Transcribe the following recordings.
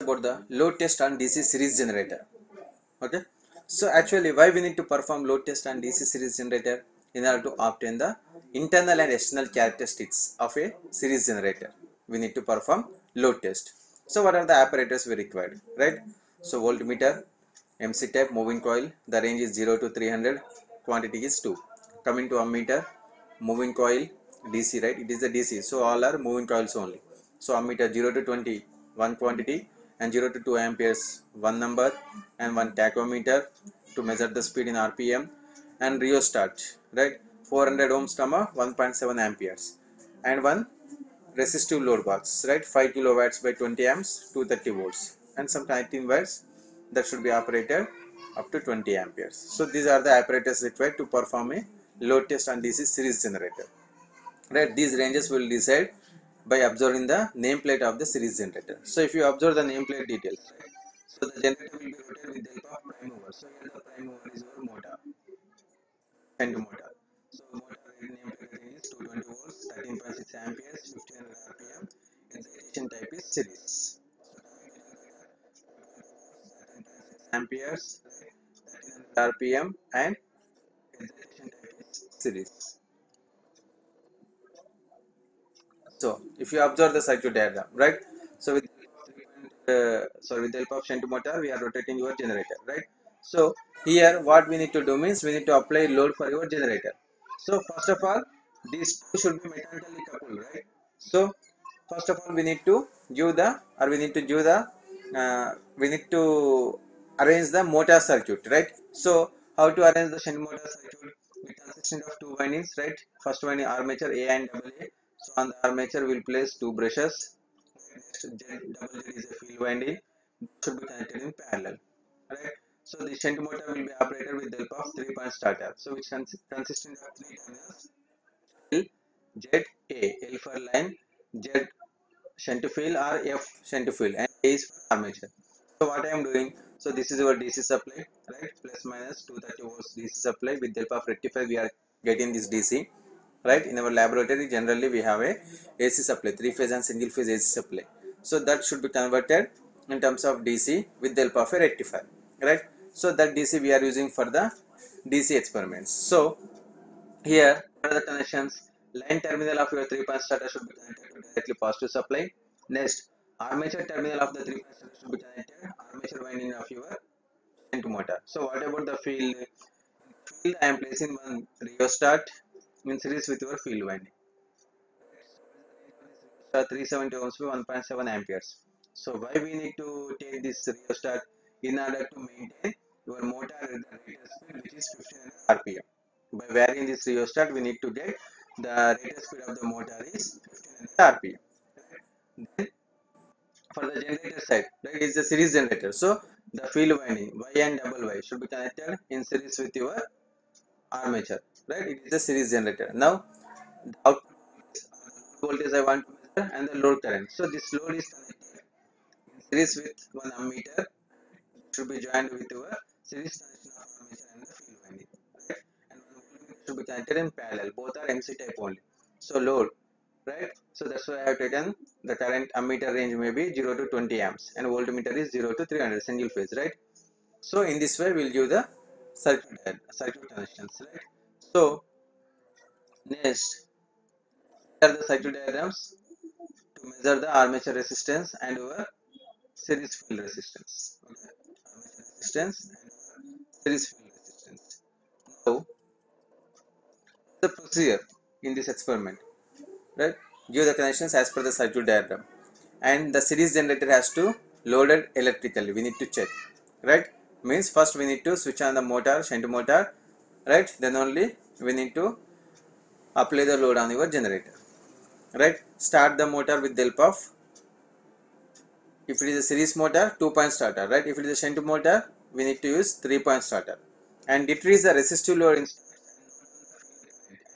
About the load test on DC series generator. Okay, so actually why we need to perform load test on DC series generator? In order to obtain the internal and external characteristics of a series generator, we need to perform load test. So what are the apparatus we required, right? So voltmeter, MC type, moving coil, the range is 0 to 300, quantity is 2. Coming to ammeter, moving coil, DC, right? It is the DC, so all are moving coils only. So ammeter 0 to 20, one quantity, and 0 to 2 amperes, one number, and one tachometer to measure the speed in RPM, and rheostat, right? 400 ohms, 1.7 amperes, and one resistive load box, right? 5 kilowatts by 20 amps, 230 volts, and some 19 watts that should be operated up to 20 amperes. So these are the apparatus required to perform a load test on DC series generator. Right, these ranges will decide by observing the nameplate of the series generator. So if you observe the nameplate details, right? So the generator will be rotated with the help of prime mover. So here the prime mover is our motor, shunt motor. So motor nameplate rating is 220 volts, 13.6 amperes, 1500 rpm. Excitation type is series. So amperes, 1300 rpm, and excitation type is series. So if you observe the circuit diagram, right? So with with the help of shunt motor, we are rotating your generator, right? So here what we need to do means we need to apply load for your generator. So first of all, these two should be mechanically coupled, right? So first of all, we need to give the we need to arrange the motor circuit, right? So how to arrange the shunt motor circuit? It consists of two windings, right? First winding armature A and AA. So on the armature we'll place two brushes. Next, Z is a field winding, should be connected in parallel, right? So the shunt motor will be operated with the help of 3-point starter, so which consisting of three terminals: L, Z, A. L for line, Z shunt field, or F shunt field, and A is for armature. So what I am doing? So this is our DC supply, right? Plus minus 230 volts DC supply. With the help of rectifier, we are getting this DC. Right, in our laboratory generally we have a AC supply, three phase and single phase AC supply. So that should be converted in terms of DC with the help of a rectifier, right? So that DC we are using for the DC experiments. So here what are the connections? Line terminal of your 3-point starter should be connected to directly positive supply. Next, armature terminal of the 3-point starter should be connected armature winding of your shunt motor. So what about the field? Field I am placing one rheostat in series with your field winding. 370 ohms by 1.7 amperes. So why we need to take this rheostat? In order to maintain your motor at the rated speed, which is 1500 rpm. By varying this rheostat, we need to get the rated speed of the motor is 1500 rpm. Then for the generator side, right, is the series generator. So the field winding Y and double Y should be connected in series with your armature, right? It is a series generator. Now the output voltage I want to measure and the load current. So this load is connected in series with one ammeter. It should be joined with your series connection of armature and the field winding, right? And one voltmeter should be connected in parallel. Both are MC type only. So load, right? So that's why I have taken the current ammeter range may be 0 to 20 amps and voltmeter is 0 to 300 single phase, right? So in this way we'll give the circuit connections, right? So next, here are the circuit diagrams to measure the armature resistance and our series field resistance. Okay. Armature resistance and series field resistance. Now, the procedure in this experiment, right? Give the connections as per the circuit diagram, and the series generator has to loaded electrically. We need to check, right? Means first we need to switch on the motor, shunt motor, right? Then only we need to apply the load on your generator, right? Start the motor with the help of, if it is a series motor, 2-point starter, right? If it is a shunt motor, we need to use 3-point starter, and decrease the resistive load in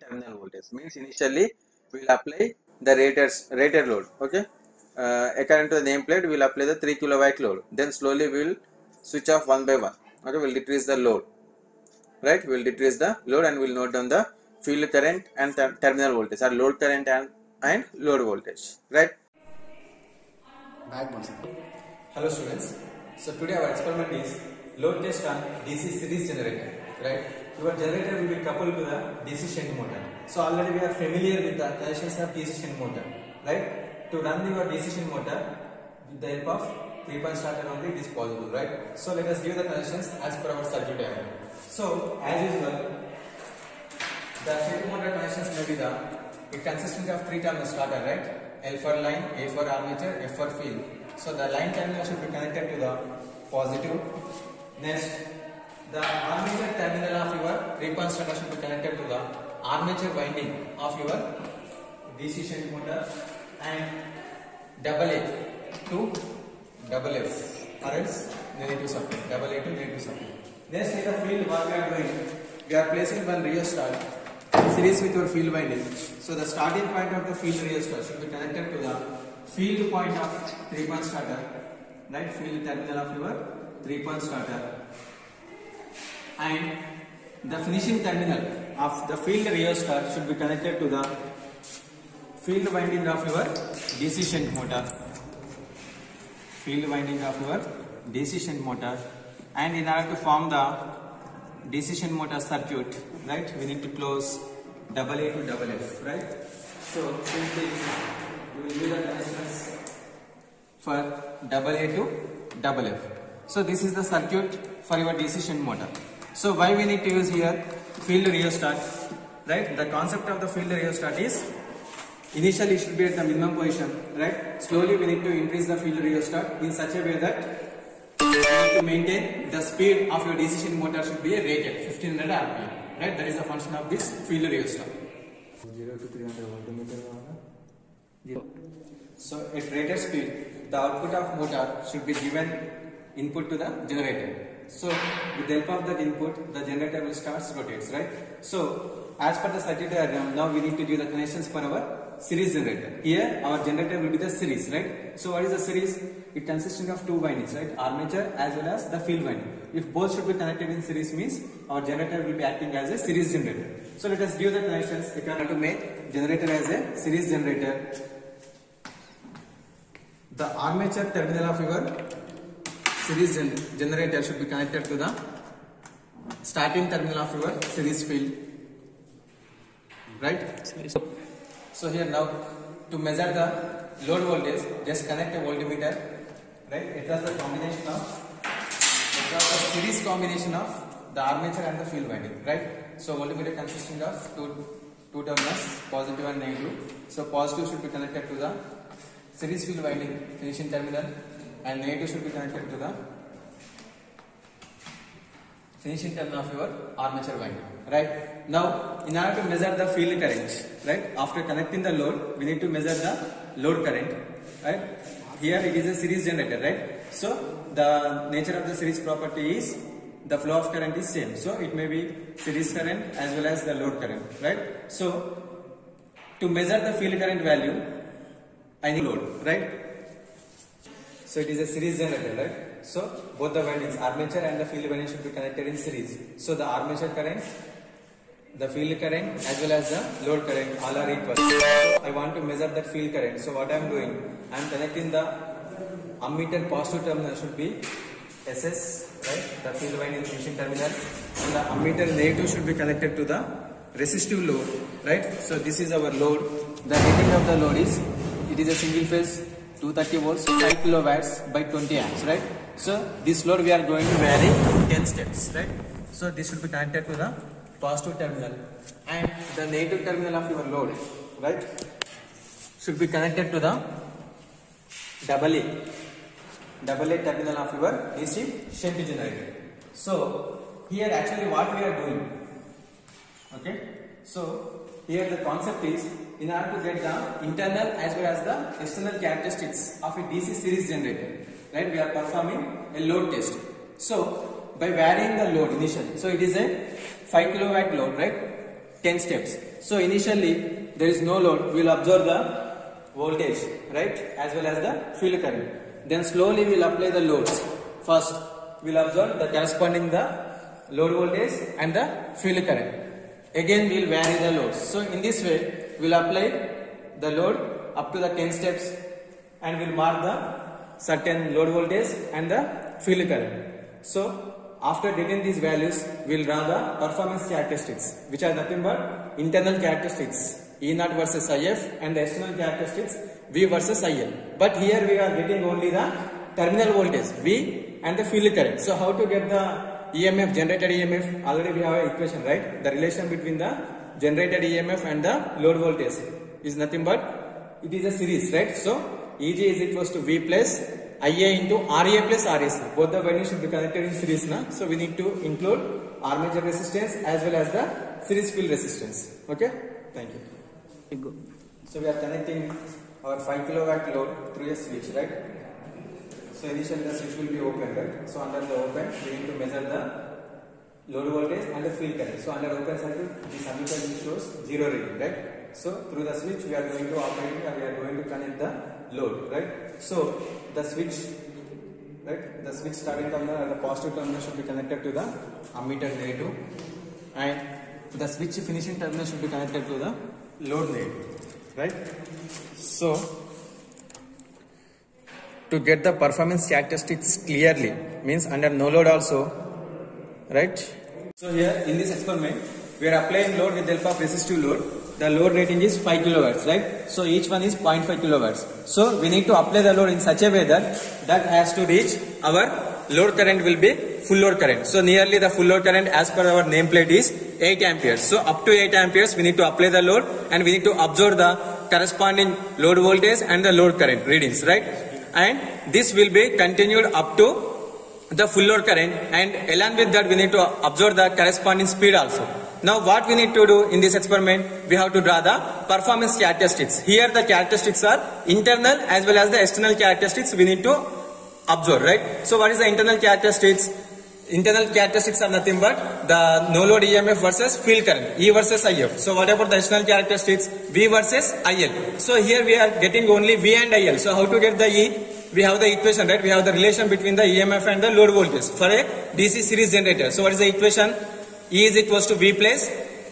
terminal voltage. Means initially we will apply the rated load, okay? According to the nameplate, we will apply the 3 kilowatt load. Then slowly we will switch off one by one. Okay, we will decrease the load, right? We will decrease the load and we will note down the field current and terminal voltage, or load current and load voltage, right? Back one second. Hello students. So today our experiment is load test on DC series generator. Right? Your generator will be coupled to the DC shunt motor. So already we are familiar with the connections of DC shunt motor. Right? To run your DC shunt motor with the help of 3-point starter only it is possible. Right? So let us give the connections as per our circuit diagram. So as usual, the shunt motor connections may be it consisting of 3 terminal starter, right? L for line, A for armature, F for field. So the line terminal should be connected to the positive. Next, the armature terminal of your 3-point starter should be connected to the armature winding of your DC shunt motor, and double A to double F, or else negative supply. Double A to negative supply. Next, in the field, what we are doing, we are placing one rheostat series with your field winding. So the starting point of the field rheostat should be connected to the field point of 3-point starter, right? Field terminal of your 3-point starter, and the finishing terminal of the field rheostat should be connected to the field winding of your DC shunt motor. Field winding of your DC shunt motor, and in order to form the DC shunt motor circuit, right, we need to close double A to double F, right? So simply we will use the connections for double A to double F. So this is the circuit for your DC shunt motor. So why we need to use here field rheostat, right? The concept of the field rheostat is initially it should be at the minimum position, right? Slowly we need to increase the field rheostat in such a way that to maintain the speed of your DC shunt motor should be rated 1500 RPM, right? That is the function of this field rheostat. 0 to 300 voltmeter. So at rated speed, the output of motor should be given input to the generator. So with the help of that input, the generator will start rotates, right? So as per the circuit diagram, now we need to do the connections for our series generator. Here our generator will be the series, right? So what is the series? It consisting of 2 windings, right? Armature as well as the field winding. If both should be connected in series, means our generator will be acting as a series generator. So let us give the connections. If you want to make generator as a series generator, the armature terminal of your series generator should be connected to the starting terminal of your series field, right? So here now, to measure the load voltage, just connect a voltmeter, right? It was the combination of, it was the series combination of the armature and the field winding, right? So voltmeter consisting of two terminals, positive and negative. So positive should be connected to the series field winding finishing terminal, and negative should be connected to the finishing terminal of your armature winding, right? Now, in order to measure the field current, right? After connecting the load, we need to measure the load current, right? Here it is a series generator, right? So the nature of the series property is the flow of current is same. So it may be series current as well as the load current, right? So to measure the field current value, I need load, right? So it is a series generator, right? So both the windings, armature and the field winding, should be connected in series. So the armature current, the field current as well as the load current all are equal. So I want to measure that field current. So what I am doing, I am connecting the ammeter positive terminal should be SS, right? The field winding finishing terminal, and the ammeter negative should be connected to the resistive load, right? So this is our load. The rating of the load is, it is a single phase 230 volts 5 kilowatts by 20 amps, right? So this load we are going to vary 10 steps, right? So this should be connected to the positive terminal, and the negative terminal of your load, right, should be connected to the double A terminal of your DC shunt generator. So here actually what we are doing, okay? So here the concept is, in order to get the internal as well as the external characteristics of a DC series generator, right, we are performing a load test. So by varying the load initially, so it is a 5 kilowatt load, right, 10 steps. So initially there is no load, we will observe the voltage, right, as well as the field current. Then slowly we will apply the loads. First we will observe the corresponding the load voltage and the field current. Again we will vary the loads. So in this way we will apply the load up to the 10 steps and we will mark the certain load voltage and the field current. So after getting these values, we will draw the performance characteristics, which are nothing but internal characteristics E0 versus IF and the external characteristics V versus IL. But here we are getting only the terminal voltage V and the field current. So how to get the EMF, generated EMF? Already we have an equation, right? The relation between the generated EMF and the load voltage is nothing but it is a series, right? So EG is equals to V plus IA into RA plus RAC. Both the windings should be connected in series now. So we need to include armature resistance as well as the series field resistance. Okay? Thank you. So we are connecting our 5 kilowatt load through a switch, right? So initially the switch will be open, right? So under the open, we need to measure the load voltage and the field current. So under open circuit, this ammeter shows 0 reading, right? So through the switch, we are going to operate and we are going to connect the load, right? So the switch, right? The switch starting terminal and the positive terminal should be connected to the ammeter negative, and the switch finishing terminal should be connected to the load negative, right? So to get the performance characteristics clearly, means under no load also, right? So here in this experiment, we are applying load with the help of resistive load. The load rating is 5 kilowatts, right? So each one is 0.5 kilowatts. So we need to apply the load in such a way that has to reach our load current will be full load current. So nearly the full load current as per our nameplate is 8 amperes. So up to 8 amperes we need to apply the load and we need to observe the corresponding load voltage and the load current readings, right? And this will be continued up to the full load current, and along with that we need to observe the corresponding speed also. Now what we need to do in this experiment, we have to draw the performance characteristics. Here the characteristics are internal as well as the external characteristics we need to observe, right? So what is the internal characteristics? Internal characteristics are nothing but the no load EMF versus field current, E versus IF. So what about the external characteristics? V versus IL. So here we are getting only V and IL. So how to get the E? We have the equation, right? We have the relation between the EMF and the load voltage for a DC series generator. So what is the equation? E is equals to V plus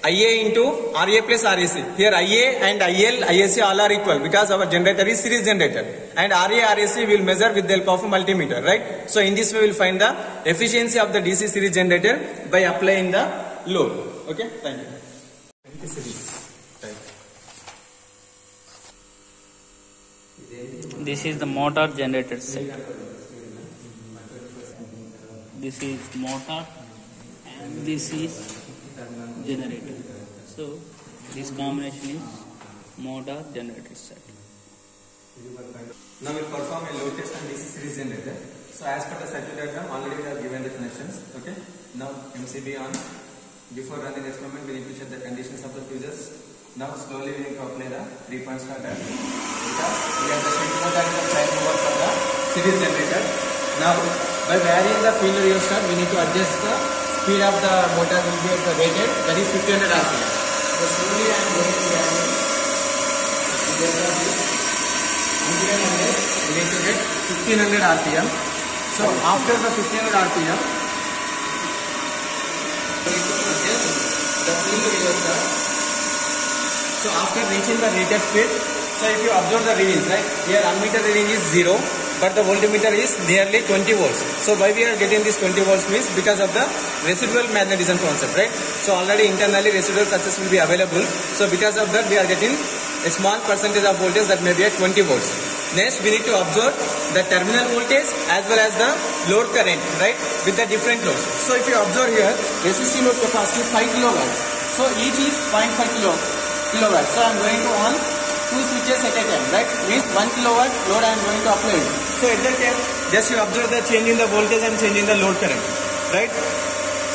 IA into RA plus RAC. Here IA and IL, IAC all are equal because our generator is series generator. And RA, RAC will measure with the help of a multimeter, right? So in this way we will find the efficiency of the DC series generator by applying the load. Okay, thank you. This is the motor generator set. This is motor and this is generator. So this combination is motor generator set. Now we will perform a load test on DC series generator. So as per the circuit diagram, already we have given the connections. Okay. Now MCB on. Before running the experiment, we need to check the conditions of the fuses. Now slowly we need to apply the 3-point starter because we have the shift motor and the prime mover for the series generator. Now by varying the field rheostat, we need to adjust the speed of the motor will be at the rated, that is 1500 RPM. So slowly I am going to vary. We need to get 1500 RPM. So after the 1500 RPM, we need to adjust the field rheostat. So after reaching the rated speed, so if you observe the readings, right, here ammeter reading is 0, but the voltmeter is nearly 20 volts. So why we are getting this 20 volts means because of the residual magnetism concept, right? So already internally residual success will be available. So because of that we are getting a small percentage of voltage that may be at 20 volts. Next we need to observe the terminal voltage as well as the load current, right, with the different loads. So if you observe here, resistive load capacity 5 kilowatts. So each is 0.5 kilowatt. So I am going to on 2 switches at a time, right? Means 1 kilowatt load I am going to apply. So at that time, just you observe the change in the voltage and change in the load current, right?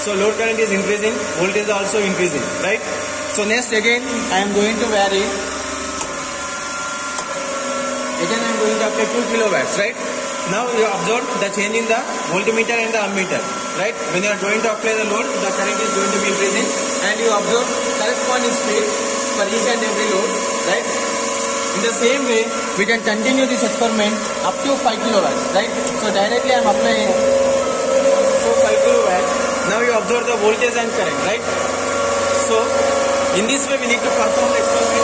So load current is increasing, voltage is also increasing, right? So next again, I am going to vary. Again I am going to apply 2 kilowatts, right? Now you observe the change in the voltmeter and the ammeter, right? When you are going to apply the load, the current is going to be increasing, and you observe corresponding speed for each and every load, right? In the same way, we can continue this experiment up to 5 kilowatts, right? So directly I am applying 5 kilowatts. Now you observe the voltage and current, right? So in this way we need to perform the experiment